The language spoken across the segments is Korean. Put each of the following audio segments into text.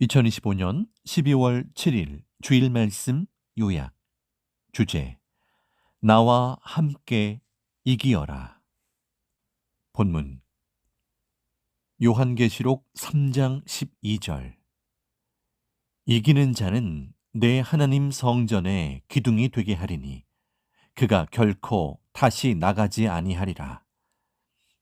2025년 12월 7일 주일 말씀 요약. 주제: 나와 함께 이기어라. 본문 요한계시록 3장 12절. 이기는 자는 내 하나님 성전의 기둥이 되게 하리니 그가 결코 다시 나가지 아니하리라.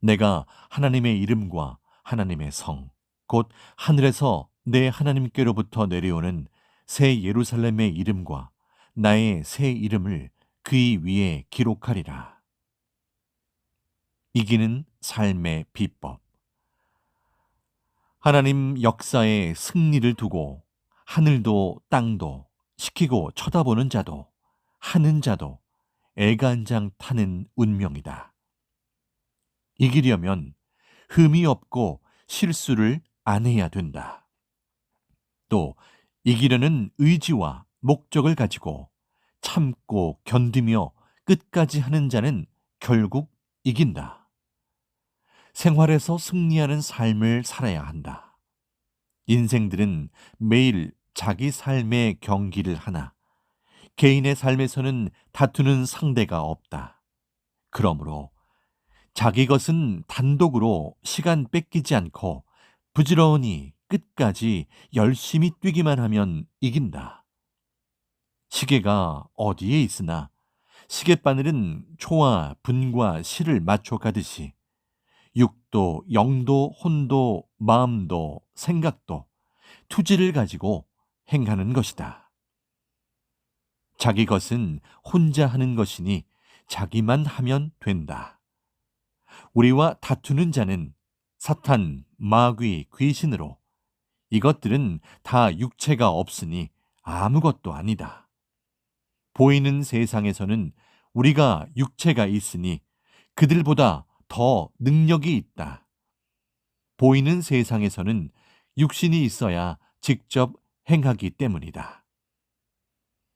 내가 하나님의 이름과 하나님의 성, 곧 하늘에서 내 하나님께로부터 내려오는 새 예루살렘의 이름과 나의 새 이름을 그의 위에 기록하리라. 이기는 삶의 비법. 하나님 역사의 승리를 두고 하늘도 땅도 시키고 쳐다보는 자도 하는 자도 애간장 타는 운명이다. 이기려면 흠이 없고 실수를 안 해야 된다. 또 이기려는 의지와 목적을 가지고 참고 견디며 끝까지 하는 자는 결국 이긴다. 생활에서 승리하는 삶을 살아야 한다. 인생들은 매일 자기 삶의 경기를 하나 개인의 삶에서는 다투는 상대가 없다. 그러므로 자기 것은 단독으로 시간 뺏기지 않고 부지런히 끝까지 열심히 뛰기만 하면 이긴다. 시계가 어디에 있으나 시계바늘은 초와 분과 실을 맞춰 가듯이 육도, 영도, 혼도, 마음도, 생각도 투지를 가지고 행하는 것이다. 자기 것은 혼자 하는 것이니 자기만 하면 된다. 우리와 다투는 자는 사탄, 마귀, 귀신으로 이것들은 다 육체가 없으니 아무것도 아니다. 보이는 세상에서는 우리가 육체가 있으니 그들보다 더 능력이 있다. 보이는 세상에서는 육신이 있어야 직접 행하기 때문이다.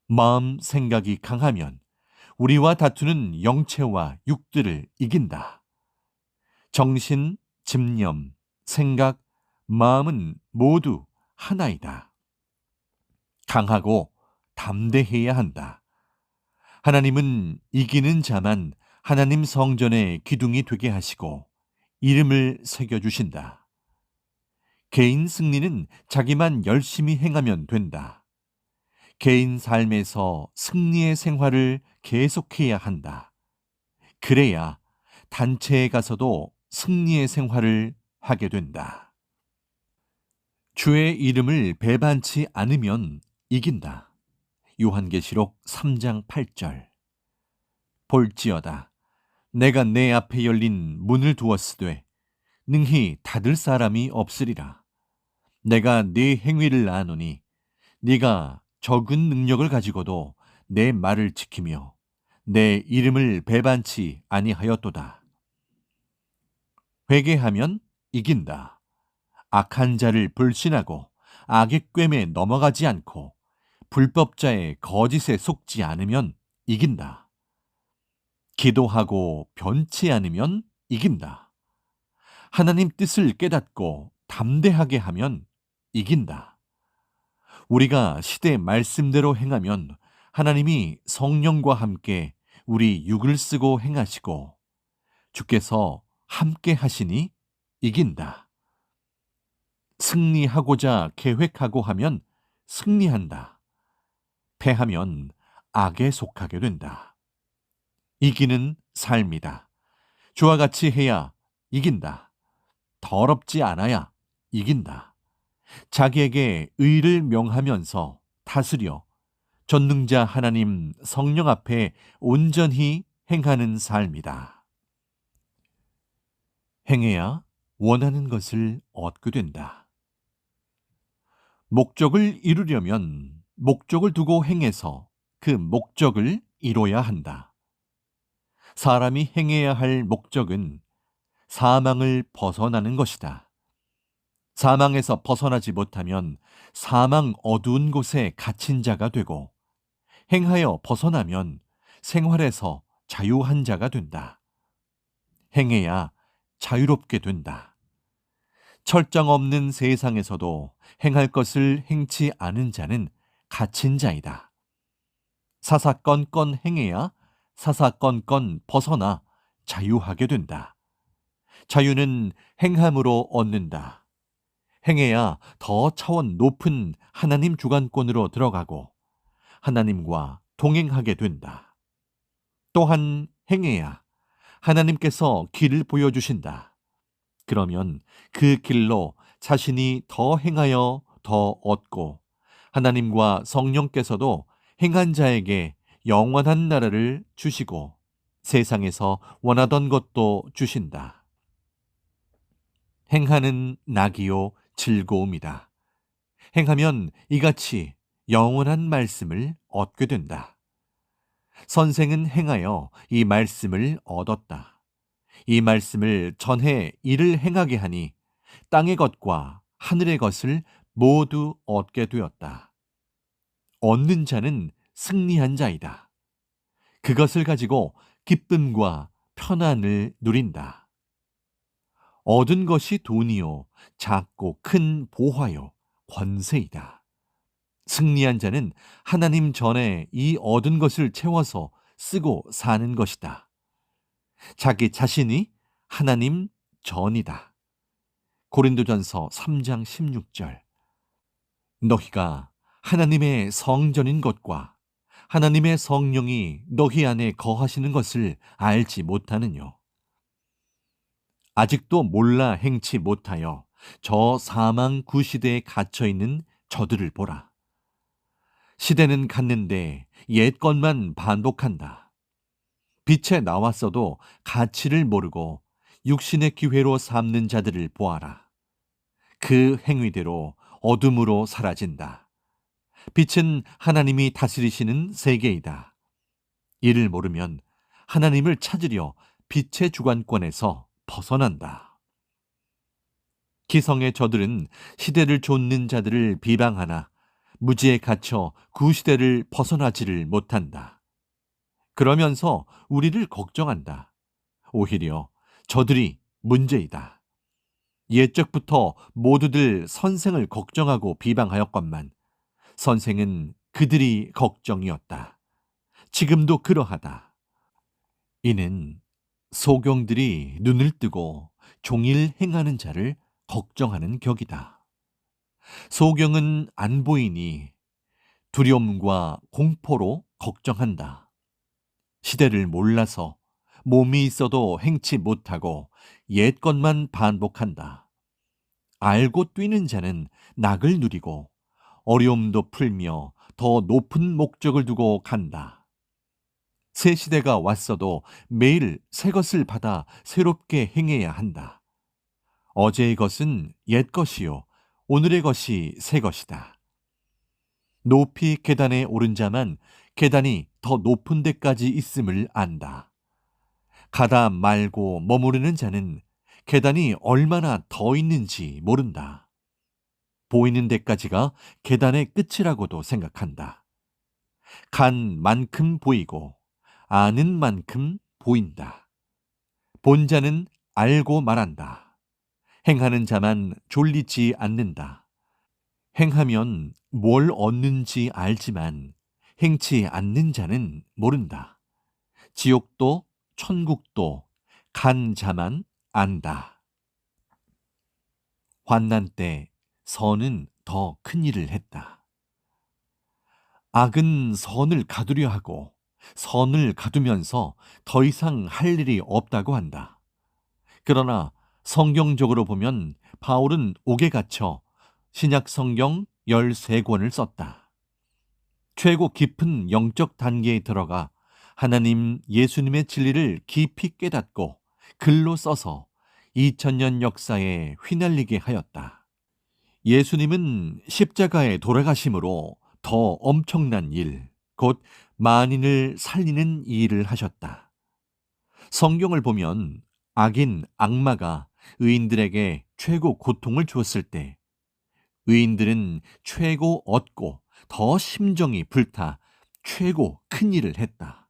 마음, 생각이 강하면 우리와 다투는 영체와 육들을 이긴다. 정신, 집념, 생각, 마음은 모두 하나이다. 강하고 담대해야 한다. 하나님은 이기는 자만 하나님 성전의 기둥이 되게 하시고 이름을 새겨주신다. 개인 승리는 자기만 열심히 행하면 된다. 개인 삶에서 승리의 생활을 계속해야 한다. 그래야 단체에 가서도 승리의 생활을 하게 된다. 주의 이름을 배반치 않으면 이긴다. 요한계시록 3장 8절. 볼지어다 내가 내 앞에 열린 문을 두었으되 능히 닫을 사람이 없으리라. 내가 네 행위를 아노니 네가 적은 능력을 가지고도 내 말을 지키며 내 이름을 배반치 아니하였도다. 회개하면 이긴다. 악한 자를 불신하고 악의 꿰매 넘어가지 않고 불법자의 거짓에 속지 않으면 이긴다. 기도하고 변치 않으면 이긴다. 하나님 뜻을 깨닫고 담대하게 하면 이긴다. 우리가 시대 말씀대로 행하면 하나님이 성령과 함께 우리 육을 쓰고 행하시고 주께서 함께 하시니 이긴다. 승리하고자 계획하고 하면 승리한다. 패하면 악에 속하게 된다. 이기는 삶이다. 주와 같이 해야 이긴다. 더럽지 않아야 이긴다. 자기에게 의를 명하면서 다스려 전능자 하나님 성령 앞에 온전히 행하는 삶이다. 행해야 원하는 것을 얻게 된다. 목적을 이루려면 목적을 두고 행해서 그 목적을 이뤄야 한다. 사람이 행해야 할 목적은 사망을 벗어나는 것이다. 사망에서 벗어나지 못하면 사망 어두운 곳에 갇힌 자가 되고 행하여 벗어나면 생활에서 자유한 자가 된다. 행해야 자유롭게 된다. 철정 없는 세상에서도 행할 것을 행치 않은 자는 갇힌 자이다. 사사건건 행해야 사사건건 벗어나 자유하게 된다. 자유는 행함으로 얻는다. 행해야 더 차원 높은 하나님 주관권으로 들어가고 하나님과 동행하게 된다. 또한 행해야 하나님께서 길을 보여주신다. 그러면 그 길로 자신이 더 행하여 더 얻고 하나님과 성령께서도 행한 자에게 영원한 나라를 주시고 세상에서 원하던 것도 주신다. 행하는 낙이요 즐거움이다. 행하면 이같이 영원한 말씀을 얻게 된다. 선생은 행하여 이 말씀을 얻었다. 이 말씀을 전해 이를 행하게 하니 땅의 것과 하늘의 것을 모두 얻게 되었다. 얻는 자는 승리한 자이다. 그것을 가지고 기쁨과 편안을 누린다. 얻은 것이 돈이요 작고 큰 보화요 권세이다. 승리한 자는 하나님 전에 이 얻은 것을 채워서 쓰고 사는 것이다. 자기 자신이 하나님 전이다. 고린도전서 3장 16절. 너희가 하나님의 성전인 것과 하나님의 성령이 너희 안에 거하시는 것을 알지 못하느뇨. 아직도 몰라 행치 못하여 저 사망 구시대에 갇혀 있는 저들을 보라. 시대는 갔는데 옛 것만 반복한다. 빛에 나왔어도 가치를 모르고 육신의 기회로 삼는 자들을 보아라. 그 행위대로 어둠으로 사라진다. 빛은 하나님이 다스리시는 세계이다. 이를 모르면 하나님을 찾으려 빛의 주관권에서 벗어난다. 기성의 저들은 시대를 좇는 자들을 비방하나 무지에 갇혀 구시대를 벗어나지를 못한다. 그러면서 우리를 걱정한다. 오히려 저들이 문제이다. 옛적부터 모두들 선생을 걱정하고 비방하였건만 선생은 그들이 걱정이었다. 지금도 그러하다. 이는 소경들이 눈을 뜨고 종일 행하는 자를 걱정하는 격이다. 소경은 안 보이니 두려움과 공포로 걱정한다. 시대를 몰라서 몸이 있어도 행치 못하고 옛 것만 반복한다. 알고 뛰는 자는 낙을 누리고 어려움도 풀며 더 높은 목적을 두고 간다. 새 시대가 왔어도 매일 새 것을 받아 새롭게 행해야 한다. 어제의 것은 옛 것이요 오늘의 것이 새 것이다. 높이 계단에 오른 자만 계단이 더 높은 데까지 있음을 안다. 가다 말고 머무르는 자는 계단이 얼마나 더 있는지 모른다. 보이는 데까지가 계단의 끝이라고도 생각한다. 간 만큼 보이고 아는 만큼 보인다. 본 자는 알고 말한다. 행하는 자만 졸리지 않는다. 행하면 뭘 얻는지 알지만 행치 않는 자는 모른다. 지옥도 천국도 간 자만 안다. 환난 때 선은 더 큰 일을 했다. 악은 선을 가두려 하고 선을 가두면서 더 이상 할 일이 없다고 한다. 그러나 성경적으로 보면 바울은 옥에 갇혀 신약 성경 13권을 썼다. 최고 깊은 영적 단계에 들어가 하나님 예수님의 진리를 깊이 깨닫고 글로 써서 2000년 역사에 휘날리게 하였다. 예수님은 십자가에 돌아가심으로 더 엄청난 일, 곧 만인을 살리는 일을 하셨다. 성경을 보면 악인 악마가 의인들에게 최고 고통을 주었을 때 의인들은 최고 얻고 더 심정이 불타 최고 큰 일을 했다.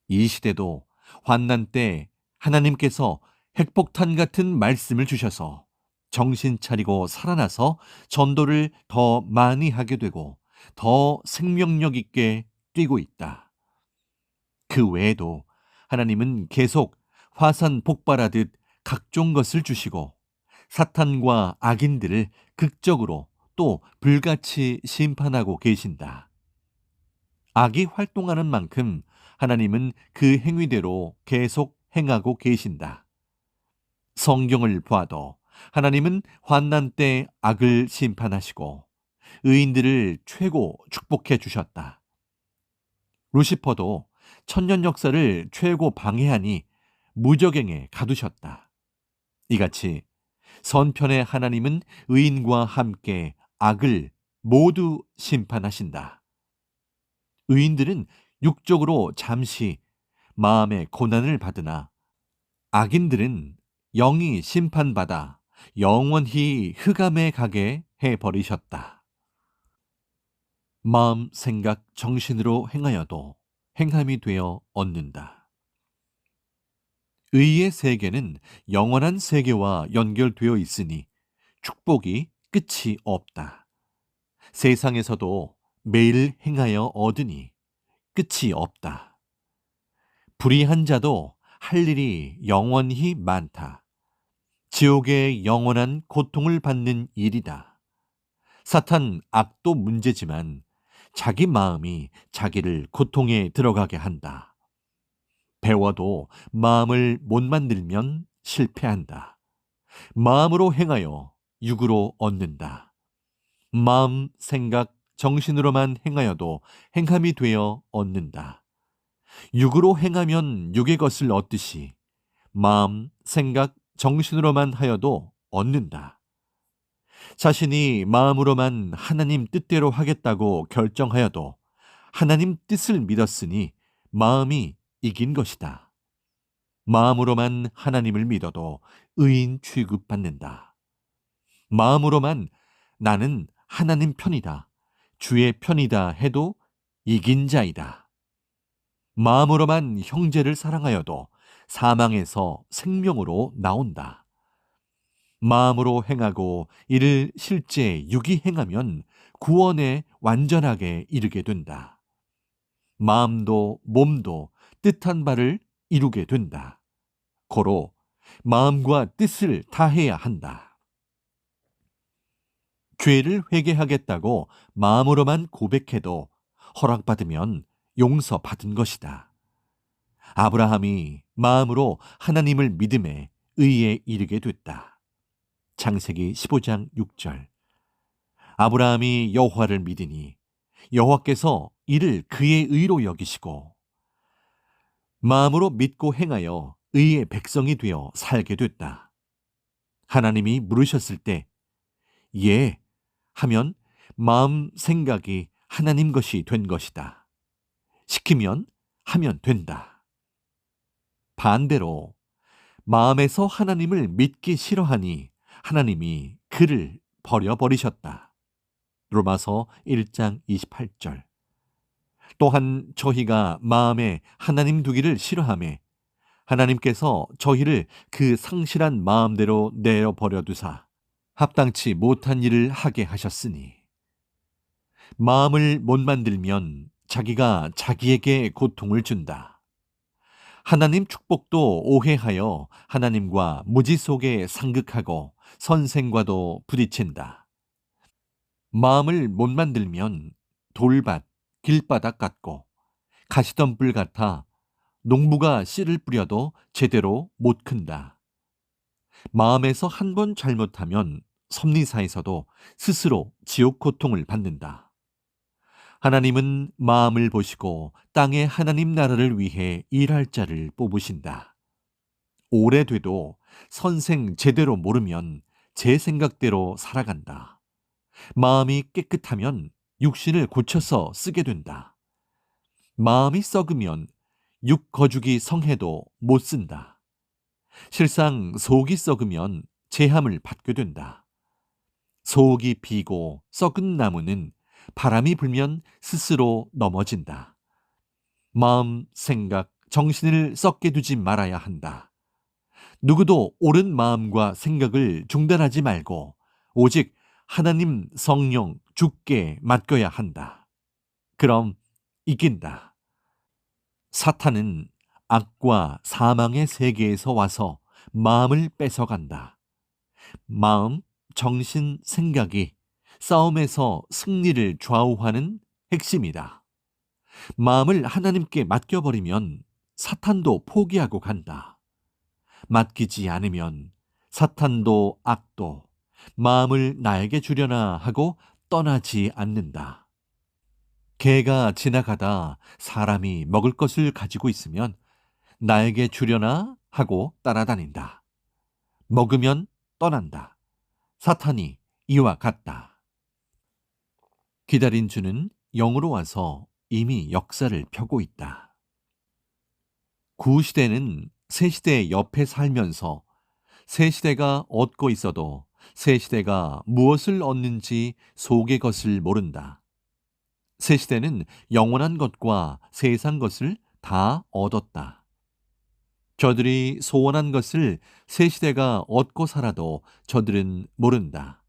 이 시대도 환난 때 하나님께서 핵폭탄 같은 말씀을 주셔서 정신 차리고 살아나서 전도를 더 많이 하게 되고 더 생명력 있게 뛰고 있다. 그 외에도 하나님은 계속 화산 폭발하듯 각종 것을 주시고 사탄과 악인들을 극적으로 또 불같이 심판하고 계신다. 악이 활동하는 만큼 하나님은 그 행위대로 계속 행하고 계신다. 성경을 봐도 하나님은 환난 때 악을 심판하시고 의인들을 최고 축복해 주셨다. 루시퍼도 천년 역사를 최고 방해하니 무저갱에 가두셨다. 이같이 선편의 하나님은 의인과 함께 악을 모두 심판하신다. 의인들은 육적으로 잠시 마음의 고난을 받으나 악인들은 영이 심판받아 영원히 흑암에 가게 해버리셨다. 마음, 생각, 정신으로 행하여도 행함이 되어 얻는다. 의의 세계는 영원한 세계와 연결되어 있으니 축복이 끝이 없다. 세상에서도 매일 행하여 얻으니 끝이 없다. 불의한 자도 할 일이 영원히 많다. 지옥의 영원한 고통을 받는 일이다. 사탄 악도 문제지만 자기 마음이 자기를 고통에 들어가게 한다. 배워도 마음을 못 만들면 실패한다. 마음으로 행하여 육으로 얻는다. 마음, 생각, 정신으로만 행하여도 행함이 되어 얻는다. 육으로 행하면 육의 것을 얻듯이 마음, 생각, 정신으로만 하여도 얻는다. 자신이 마음으로만 하나님 뜻대로 하겠다고 결정하여도 하나님 뜻을 믿었으니 마음이 이긴 것이다. 마음으로만 하나님을 믿어도 의인 취급받는다. 마음으로만 나는 하나님 편이다, 주의 편이다 해도 이긴 자이다. 마음으로만 형제를 사랑하여도 사망에서 생명으로 나온다. 마음으로 행하고 이를 실제 육이 행하면 구원에 완전하게 이르게 된다. 마음도 몸도 뜻한 바를 이루게 된다. 고로 마음과 뜻을 다해야 한다. 죄를 회개하겠다고 마음으로만 고백해도 허락받으면 용서받은 것이다. 아브라함이 마음으로 하나님을 믿음에 의에 이르게 됐다. 창세기 15장 6절. 아브라함이 여호와를 믿으니 여호와께서 이를 그의 의로 여기시고 마음으로 믿고 행하여 의의 백성이 되어 살게 됐다. 하나님이 물으셨을 때 예 하면 마음 생각이 하나님 것이 된 것이다. 시키면 하면 된다. 반대로 마음에서 하나님을 믿기 싫어하니 하나님이 그를 버려버리셨다. 로마서 1장 28절. 또한 저희가 마음에 하나님 두기를 싫어하매 하나님께서 저희를 그 상실한 마음대로 내어버려 두사 합당치 못한 일을 하게 하셨으니 마음을 못 만들면 자기가 자기에게 고통을 준다. 하나님 축복도 오해하여 하나님과 무지 속에 상극하고 선생과도 부딪힌다. 마음을 못 만들면 돌밭, 길바닥 같고 가시덤불 같아 농부가 씨를 뿌려도 제대로 못 큰다. 마음에서 한 번 잘못하면 섭리사에서도 스스로 지옥 고통을 받는다. 하나님은 마음을 보시고 땅의 하나님 나라를 위해 일할 자를 뽑으신다. 오래돼도 선생 제대로 모르면 제 생각대로 살아간다. 마음이 깨끗하면 육신을 고쳐서 쓰게 된다. 마음이 썩으면 육 거죽이 성해도 못 쓴다. 실상 속이 썩으면 재함을 받게 된다. 속이 비고 썩은 나무는 바람이 불면 스스로 넘어진다. 마음, 생각, 정신을 썩게 두지 말아야 한다. 누구도 옳은 마음과 생각을 중단하지 말고 오직 하나님 성령 주께 맡겨야 한다. 그럼 이긴다. 사탄은 악과 사망의 세계에서 와서 마음을 뺏어간다. 마음, 정신, 생각이 싸움에서 승리를 좌우하는 핵심이다. 마음을 하나님께 맡겨버리면 사탄도 포기하고 간다. 맡기지 않으면 사탄도 악도 마음을 나에게 주려나 하고 떠나지 않는다. 개가 지나가다 사람이 먹을 것을 가지고 있으면 나에게 주려나 하고 따라다닌다. 먹으면 떠난다. 사탄이 이와 같다. 기다린 주는 영으로 와서 이미 역사를 펴고 있다. 구시대는 새시대 옆에 살면서 새시대가 얻고 있어도 새시대가 무엇을 얻는지 속의 것을 모른다. 새시대는 영원한 것과 세상 것을 다 얻었다. 저들이 소원한 것을 새시대가 얻고 살아도 저들은 모른다.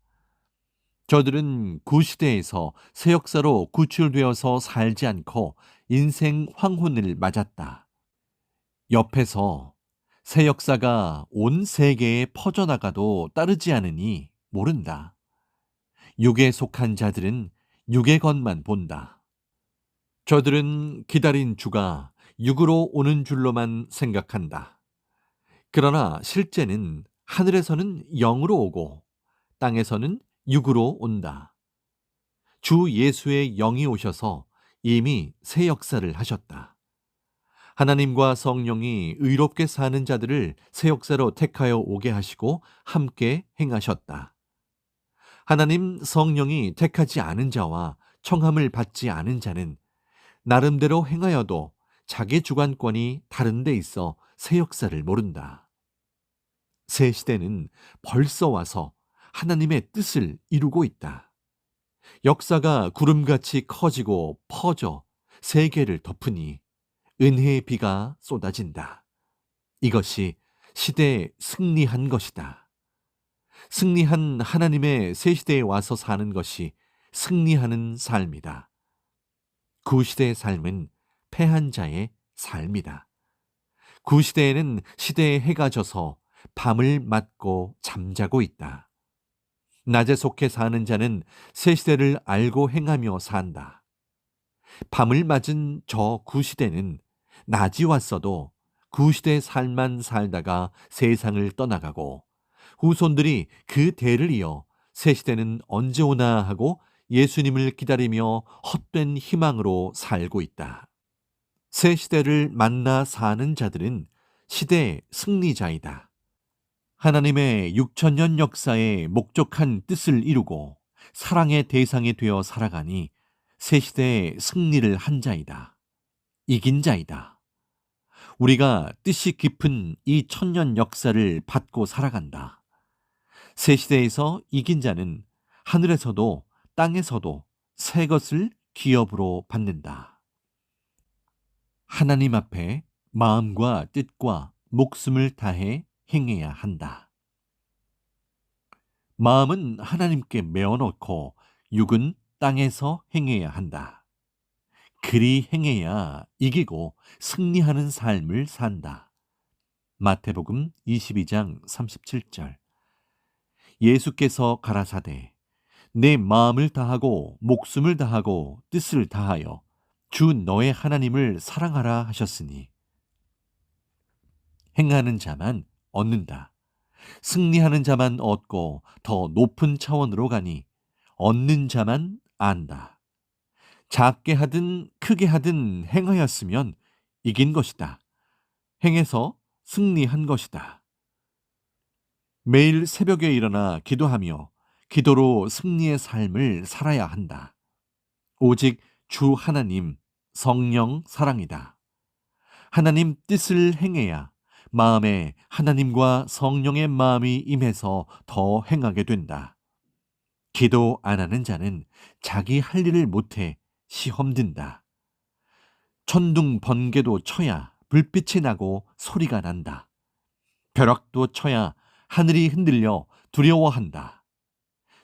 저들은 구시대에서 새 역사로 구출되어서 살지 않고 인생 황혼을 맞았다. 옆에서 새 역사가 온 세계에 퍼져나가도 따르지 않으니 모른다. 육에 속한 자들은 육의 것만 본다. 저들은 기다린 주가 육으로 오는 줄로만 생각한다. 그러나 실제는 하늘에서는 영으로 오고 땅에서는 육으로 온다. 주 예수의 영이 오셔서 이미 새 역사를 하셨다. 하나님과 성령이 의롭게 사는 자들을 새 역사로 택하여 오게 하시고 함께 행하셨다. 하나님 성령이 택하지 않은 자와 청함을 받지 않은 자는 나름대로 행하여도 자기 주관권이 다른 데 있어 새 역사를 모른다. 새 시대는 벌써 와서 하나님의 뜻을 이루고 있다. 역사가 구름같이 커지고 퍼져 세계를 덮으니 은혜의 비가 쏟아진다. 이것이 시대에 승리한 것이다. 승리한 하나님의 새 시대에 와서 사는 것이 승리하는 삶이다. 구시대의 삶은 패한 자의 삶이다. 구시대에는 시대의 해가 져서 밤을 맞고 잠자고 있다. 낮에 속해 사는 자는 새 시대를 알고 행하며 산다. 밤을 맞은 저 구시대는 낮이 왔어도 구시대의 삶만 살다가 세상을 떠나가고 후손들이 그 대를 이어 새 시대는 언제 오나 하고 예수님을 기다리며 헛된 희망으로 살고 있다. 새 시대를 만나 사는 자들은 시대의 승리자이다. 하나님의 6천년 역사에 목적한 뜻을 이루고 사랑의 대상이 되어 살아가니 새 시대의 승리를 한 자이다. 이긴 자이다. 우리가 뜻이 깊은 이 천년 역사를 받고 살아간다. 새 시대에서 이긴 자는 하늘에서도 땅에서도 새 것을 기업으로 받는다. 하나님 앞에 마음과 뜻과 목숨을 다해 행해야 한다. 마음은 하나님께 메어놓고 육은 땅에서 행해야 한다. 그리 행해야 이기고 승리하는 삶을 산다. 마태복음 22장 37절. 예수께서 가라사대 내 마음을 다하고 목숨을 다하고 뜻을 다하여 주 너의 하나님을 사랑하라 하셨으니 행하는 자만 얻는다. 승리하는 자만 얻고 더 높은 차원으로 가니 얻는 자만 안다. 작게 하든 크게 하든 행하였으면 이긴 것이다. 행해서 승리한 것이다. 매일 새벽에 일어나 기도하며 기도로 승리의 삶을 살아야 한다. 오직 주 하나님, 성령 사랑이다. 하나님 뜻을 행해야 마음에 하나님과 성령의 마음이 임해서 더 행하게 된다. 기도 안 하는 자는 자기 할 일을 못해 시험 든다. 천둥 번개도 쳐야 불빛이 나고 소리가 난다. 벼락도 쳐야 하늘이 흔들려 두려워한다.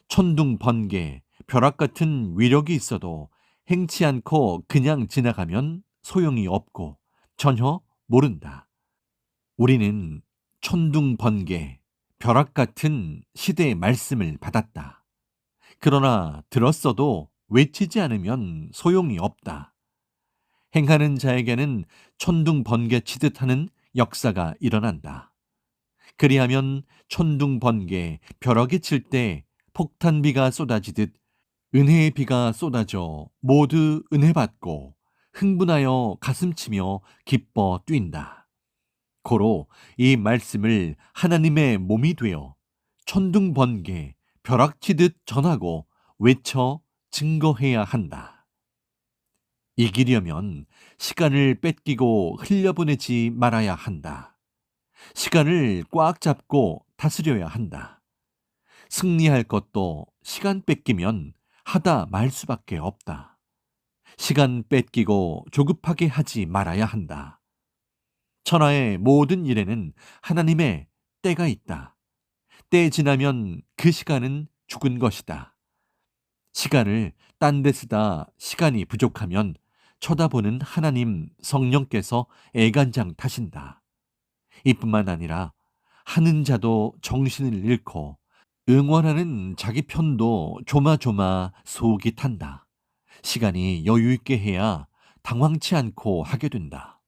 천둥 번개, 벼락 같은 위력이 있어도 행치 않고 그냥 지나가면 소용이 없고 전혀 모른다. 우리는 천둥 번개, 벼락 같은 시대의 말씀을 받았다. 그러나 들었어도 외치지 않으면 소용이 없다. 행하는 자에게는 천둥 번개 치듯 하는 역사가 일어난다. 그리하면 천둥 번개, 벼락이 칠 때 폭탄비가 쏟아지듯 은혜의 비가 쏟아져 모두 은혜 받고 흥분하여 가슴치며 기뻐 뛴다. 고로 이 말씀을 하나님의 몸이 되어 천둥 번개, 벼락 치듯 전하고 외쳐 증거해야 한다. 이기려면 시간을 뺏기고 흘려보내지 말아야 한다. 시간을 꽉 잡고 다스려야 한다. 승리할 것도 시간 뺏기면 하다 말 수밖에 없다. 시간 뺏기고 조급하게 하지 말아야 한다. 천하의 모든 일에는 하나님의 때가 있다. 때 지나면 그 시간은 죽은 것이다. 시간을 딴 데 쓰다 시간이 부족하면 쳐다보는 하나님 성령께서 애간장 타신다. 이뿐만 아니라 하는 자도 정신을 잃고 응원하는 자기 편도 조마조마 속이 탄다. 시간이 여유 있게 해야 당황치 않고 하게 된다.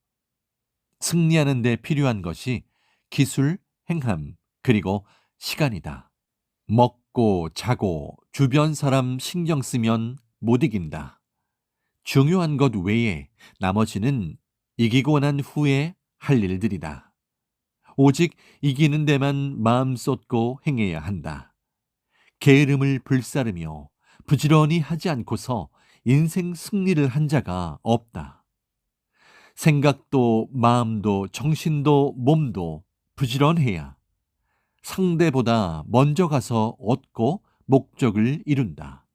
승리하는 데 필요한 것이 기술, 행함, 그리고 시간이다. 먹고 자고 주변 사람 신경 쓰면 못 이긴다. 중요한 것 외에 나머지는 이기고 난 후에 할 일들이다. 오직 이기는 데만 마음 쏟고 행해야 한다. 게으름을 불사르며 부지런히 하지 않고서 인생 승리를 한 자가 없다. 생각도 마음도 정신도 몸도 부지런해야 상대보다 먼저 가서 얻고 목적을 이룬다.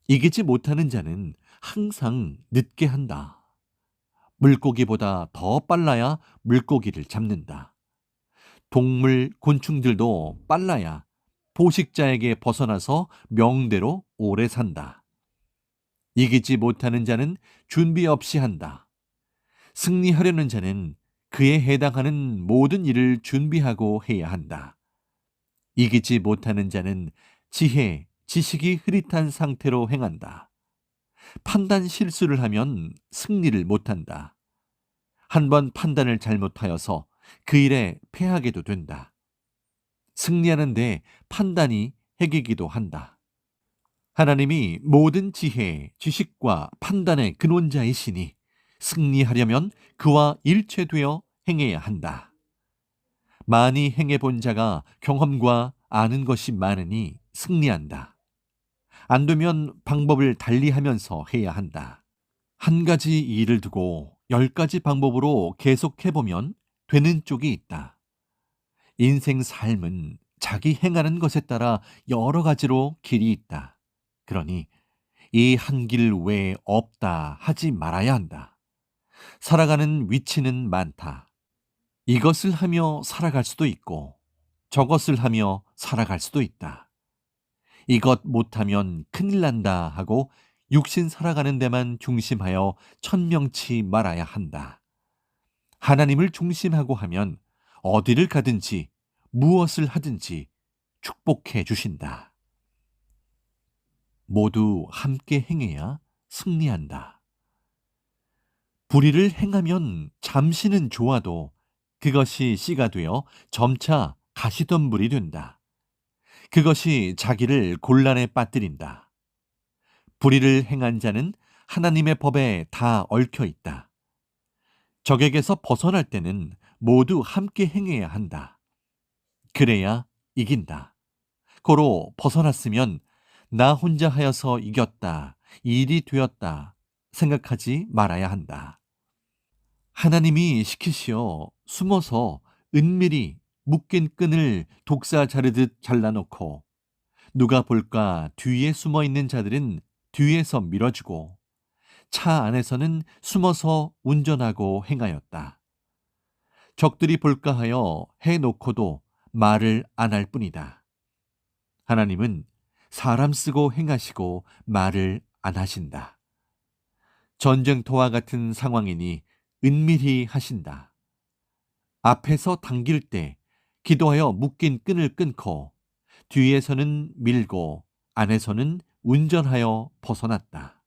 이기지 못하는 자는 항상 늦게 한다. 물고기보다 더 빨라야 물고기를 잡는다. 동물, 곤충들도 빨라야 포식자에게 벗어나서 명대로 오래 산다. 이기지 못하는 자는 준비 없이 한다. 승리하려는 자는 그에 해당하는 모든 일을 준비하고 해야 한다. 이기지 못하는 자는 지혜, 지식이 흐릿한 상태로 행한다. 판단 실수를 하면 승리를 못한다. 한번 판단을 잘못하여서 그 일에 패하게도 된다. 승리하는데 판단이 핵이기도 한다. 하나님이 모든 지혜, 지식과 판단의 근원자이시니 승리하려면 그와 일체되어 행해야 한다. 많이 행해본 자가 경험과 아는 것이 많으니 승리한다. 안 되면 방법을 달리하면서 해야 한다. 한 가지 일을 두고 10가지 방법으로 계속해보면 되는 쪽이 있다. 인생 삶은 자기 행하는 것에 따라 여러 가지로 길이 있다. 그러니 이 한 길 외에 없다 하지 말아야 한다. 살아가는 위치는 많다. 이것을 하며 살아갈 수도 있고 저것을 하며 살아갈 수도 있다. 이것 못하면 큰일 난다 하고 육신 살아가는 데만 중심하여 천명치 말아야 한다. 하나님을 중심하고 하면 어디를 가든지 무엇을 하든지 축복해 주신다. 모두 함께 행해야 승리한다. 불의를 행하면 잠시는 좋아도 그것이 씨가 되어 점차 가시덤불이 된다. 그것이 자기를 곤란에 빠뜨린다. 불의를 행한 자는 하나님의 법에 다 얽혀 있다. 적에게서 벗어날 때는 모두 함께 행해야 한다. 그래야 이긴다. 고로 벗어났으면 나 혼자 하여서 이겼다, 일이 되었다 생각하지 말아야 한다. 하나님이 시키시어 숨어서 은밀히 묶인 끈을 독사 자르듯 잘라놓고 누가 볼까 뒤에 숨어 있는 자들은 뒤에서 밀어주고 차 안에서는 숨어서 운전하고 행하였다. 적들이 볼까 하여 해놓고도 말을 안 할 뿐이다. 하나님은 사람 쓰고 행하시고 말을 안 하신다. 전쟁터와 같은 상황이니 은밀히 하신다. 앞에서 당길 때 기도하여 묶인 끈을 끊고 뒤에서는 밀고 안에서는 운전하여 벗어났다.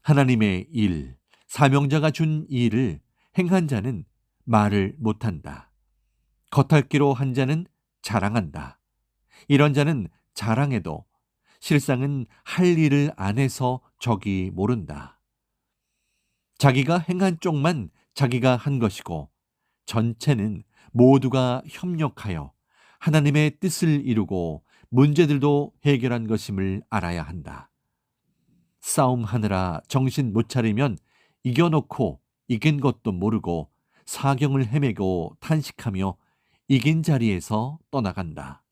하나님의 일, 사명자가 준 일을 행한 자는 말을 못한다. 겉핥기로 한 자는 자랑한다. 이런 자는 자랑해도 실상은 할 일을 안 해서 적이 모른다. 자기가 행한 쪽만 자기가 한 것이고 전체는 모두가 협력하여 하나님의 뜻을 이루고 문제들도 해결한 것임을 알아야 한다. 싸움하느라 정신 못 차리면 이겨놓고 이긴 것도 모르고 사경을 헤매고 탄식하며 이긴 자리에서 떠나간다.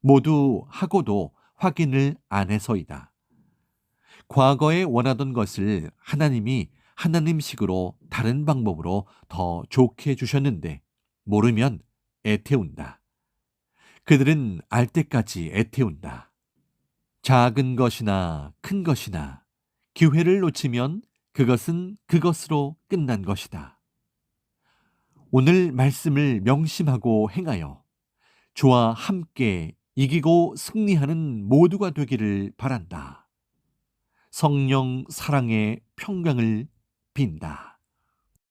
모두 하고도 확인을 안 해서이다. 과거에 원하던 것을 하나님이 하나님식으로 다른 방법으로 더 좋게 주셨는데 모르면 애태운다. 그들은 알 때까지 애태운다. 작은 것이나 큰 것이나 기회를 놓치면 그것은 그것으로 끝난 것이다. 오늘 말씀을 명심하고 행하여 주와 함께 이기고 승리하는 모두가 되기를 바란다. 성령 사랑의 평강을 빈다.